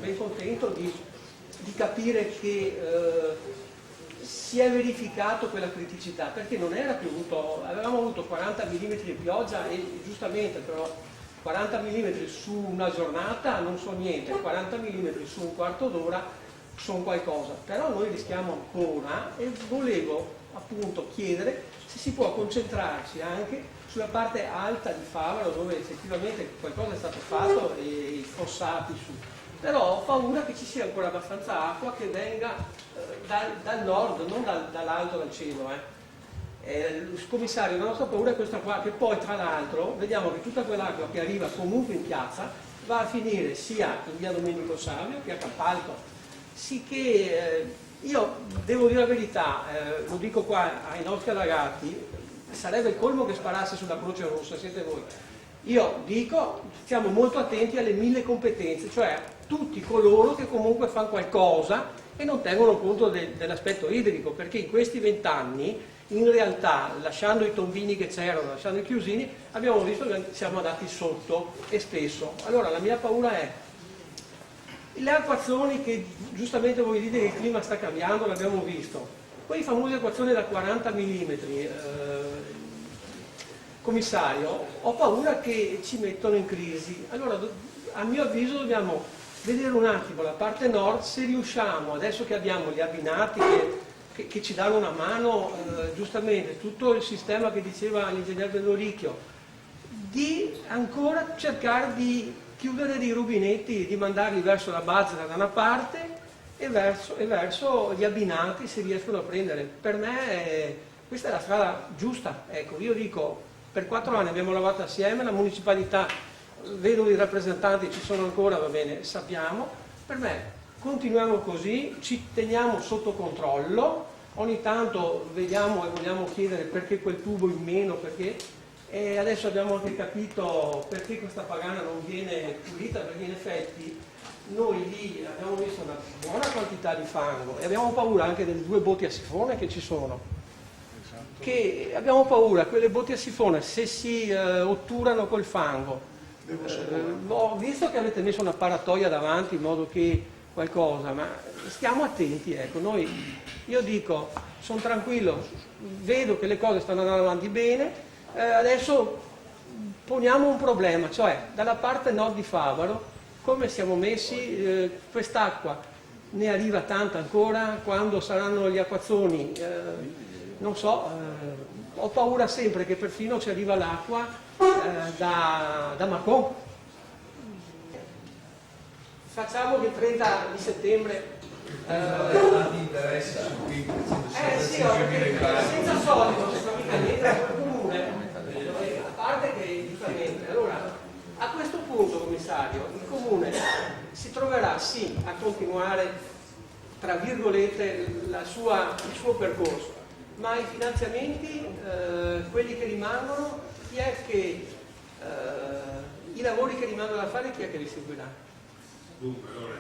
ben contento di capire che si è verificato quella criticità, perché non era piovuto, avevamo avuto 40 mm di pioggia e giustamente però 40 mm su una giornata non so niente, 40 mm su un quarto d'ora sono qualcosa, però noi rischiamo ancora e volevo appunto chiedere se si può concentrarci anche sulla parte alta di Favaro dove effettivamente qualcosa è stato fatto e i fossati su. Però ho paura che ci sia ancora abbastanza acqua che venga dal nord, non dall'alto, dal cielo. Commissario, la nostra paura è questa qua, che poi tra l'altro vediamo che tutta quell'acqua che arriva comunque in piazza va a finire sia in via Domenico Savio che a Cappalto. Sì che io devo dire la verità, lo dico qua ai nostri allagati, sarebbe il colmo che sparasse sulla Croce Rossa, siete voi. Io dico, stiamo molto attenti alle 1000 competenze, cioè tutti coloro che comunque fanno qualcosa e non tengono conto dell'aspetto idrico, perché in questi 20 anni, in realtà, lasciando i tombini che c'erano, lasciando i chiusini, abbiamo visto che siamo andati sotto e spesso. Allora la mia paura è le acquazzoni che giustamente voi dite che il clima sta cambiando, l'abbiamo visto, quei famosi acquazzoni da 40 mm, commissario, ho paura che ci mettono in crisi. Allora a mio avviso dobbiamo vedere un attimo la parte nord, se riusciamo, adesso che abbiamo gli abbinati che ci danno una mano, giustamente tutto il sistema che diceva l'ingegner Dell'Oricchio, di ancora cercare di chiudere dei rubinetti, di mandarli verso la Bazzera da una parte e verso gli abbinati se riescono a prendere. Per me questa è la strada giusta. Ecco, io dico, per 4 anni abbiamo lavorato assieme, la municipalità, vedo i rappresentanti, ci sono ancora, va bene, sappiamo. Per me continuiamo così, ci teniamo sotto controllo, ogni tanto vediamo e vogliamo chiedere perché quel tubo in meno, perché, e adesso abbiamo anche capito perché questa pagana non viene pulita, perché in effetti noi lì abbiamo visto una buona quantità di fango e abbiamo paura anche delle 2 botti a sifone che ci sono, che abbiamo paura, quelle botti a sifone se si otturano col fango. Ho visto che avete messo una paratoia davanti in modo che qualcosa, ma stiamo attenti, ecco, io dico, sono tranquillo, vedo che le cose stanno andando avanti bene, adesso poniamo un problema, cioè dalla parte nord di Favaro, come siamo messi, quest'acqua ne arriva tanta ancora, quando saranno gli acquazzoni, non so, ho paura sempre che perfino ci arriva l'acqua da Macon. Facciamo che il 30 di settembre tanti interessi su cui sì, senza soldi non si fa mica niente a quel comune, a parte che giustamente. Allora, a questo punto, commissario, il comune si troverà sì a continuare, tra virgolette, il suo percorso, ma i finanziamenti, quelli che rimangono, chi è che i lavori che rimangono da fare, chi è che li seguirà? Dunque, allora,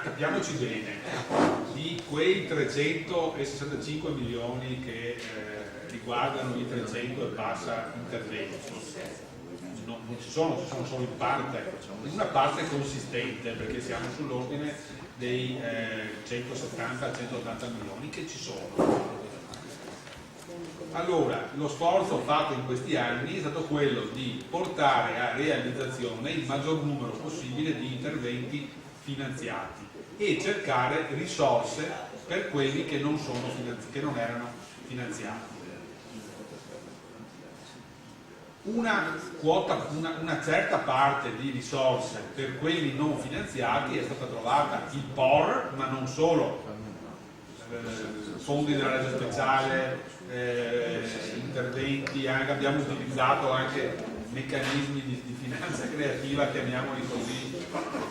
capiamoci bene, di quei 365 milioni che riguardano i 300 e passa interventi, non ci sono solo in parte, in una parte consistente, perché siamo sull'ordine dei 170-180 milioni che ci sono. Allora, lo sforzo fatto in questi anni è stato quello di portare a realizzazione il maggior numero possibile di interventi finanziati e cercare risorse per quelli che non erano finanziati. Una certa parte di risorse per quelli non finanziati è stata trovata il POR, ma non solo, fondi della legge speciale, interventi, abbiamo utilizzato anche meccanismi di finanza creativa, chiamiamoli così,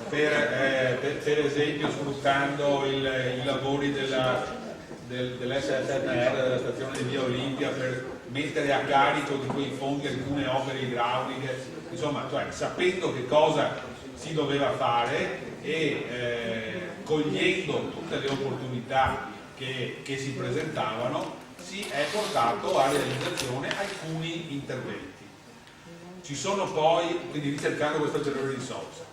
per esempio sfruttando i lavori dell'SFR, della stazione di Via Olimpia, per mettere a carico di quei fondi alcune opere idrauliche, insomma, cioè, sapendo che cosa si doveva fare e cogliendo tutte le opportunità che si presentavano, si è portato a realizzazione alcuni interventi. Ci sono poi, quindi ricercando questa ulteriore risorsa,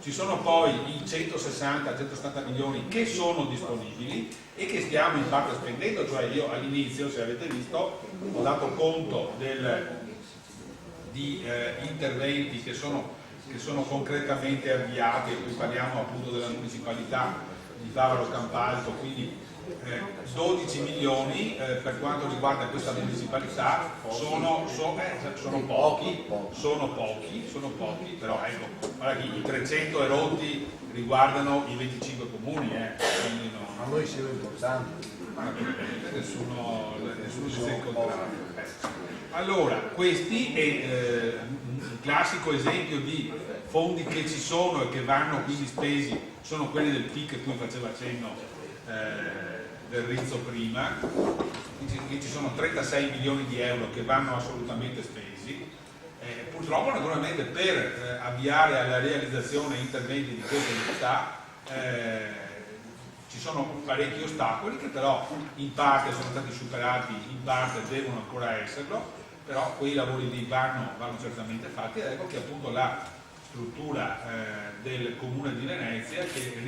Ci sono poi i 160-170 milioni che sono disponibili e che stiamo in parte spendendo, cioè io all'inizio, se avete visto, ho dato conto di interventi che sono concretamente avviati, e qui parliamo appunto della municipalità di Favaro Campalto, quindi 12 milioni per quanto riguarda questa municipalità sono pochi, però ecco, guarda che i 300 erotti riguardano i 25 comuni, quindi A noi siamo importanti. nessuno dice il contrario. Allora, questi è un classico esempio di fondi che ci sono e che vanno quindi spesi, sono quelli del PIC a cui faceva cenno del Rizzo prima. Qui ci sono 36 milioni di euro che vanno assolutamente spesi. Purtroppo naturalmente per avviare alla realizzazione interventi di questa entità ci sono parecchi ostacoli che però in parte sono stati superati, in parte devono ancora esserlo, però quei lavori lì vanno certamente fatti, ed ecco che appunto la struttura del Comune di Venezia che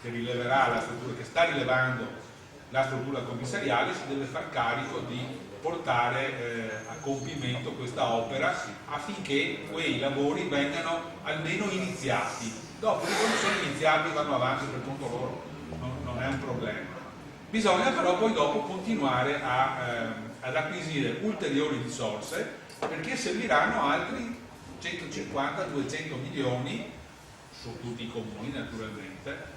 rileverà la struttura, che sta rilevando la struttura commissariale, si deve far carico di portare a compimento questa opera affinché quei lavori vengano almeno iniziati. Dopo, quando sono iniziati vanno avanti per conto loro, non è un problema. Bisogna però poi dopo continuare ad acquisire ulteriori risorse, perché serviranno altri 150-200 milioni su tutti i comuni naturalmente,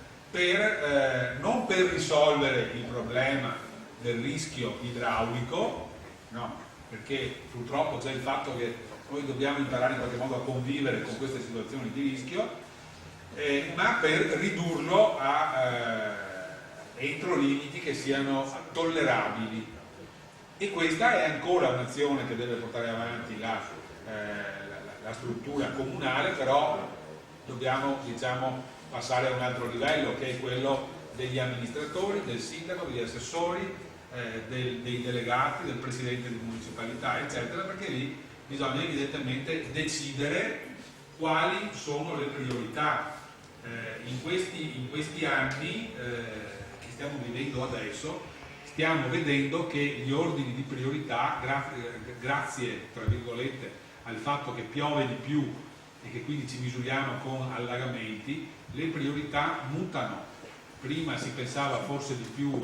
non per risolvere il problema del rischio idraulico, no, perché purtroppo c'è il fatto che noi dobbiamo imparare in qualche modo a convivere con queste situazioni di rischio, ma per ridurlo entro limiti che siano tollerabili. E questa è ancora un'azione che deve portare avanti la struttura comunale, però dobbiamo, diciamo, passare a un altro livello, che è quello degli amministratori, del sindaco, degli assessori, dei delegati, del presidente di municipalità, eccetera, perché lì bisogna evidentemente decidere quali sono le priorità. In questi anni che stiamo vivendo adesso, stiamo vedendo che gli ordini di priorità, grazie tra virgolette al fatto che piove di più e che quindi ci misuriamo con allagamenti, le priorità mutano. Prima si pensava forse di più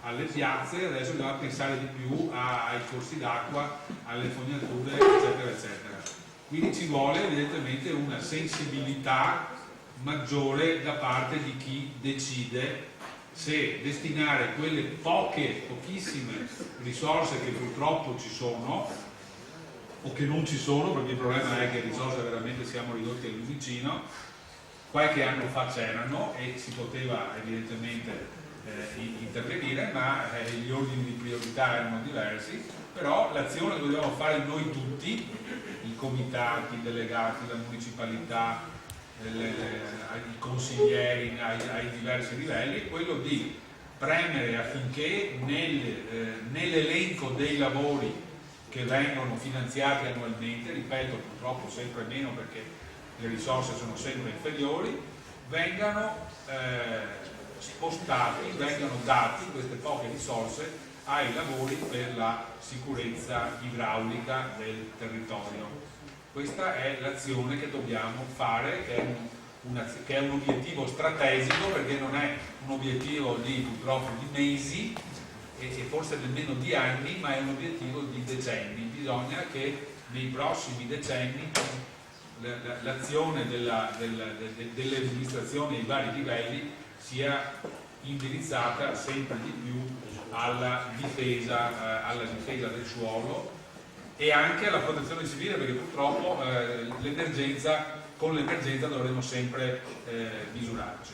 alle piazze, adesso bisogna pensare di più ai corsi d'acqua, alle fognature, eccetera, eccetera. Quindi ci vuole evidentemente una sensibilità maggiore da parte di chi decide se destinare quelle pochissime risorse che purtroppo ci sono o che non ci sono, perché il problema è che risorse veramente siamo ridotti al vicino. Qualche anno fa c'erano e si poteva evidentemente intervenire, ma gli ordini di priorità erano diversi, però l'azione che dobbiamo fare noi tutti, i comitati, i delegati, la municipalità, i consiglieri ai diversi livelli, è quello di premere affinché nell'elenco dei lavori che vengono finanziati annualmente, ripeto, purtroppo sempre meno perché le risorse sono sempre inferiori, vengano spostati, vengano dati queste poche risorse ai lavori per la sicurezza idraulica del territorio. Questa è l'azione che dobbiamo fare, che è un obiettivo strategico, perché non è un obiettivo purtroppo di mesi e forse nemmeno di anni, ma è un obiettivo di decenni. Bisogna che nei prossimi decenni l'azione delle amministrazioni ai vari livelli sia indirizzata sempre di più alla difesa del suolo e anche alla protezione civile, perché purtroppo con l'emergenza dovremo sempre misurarci.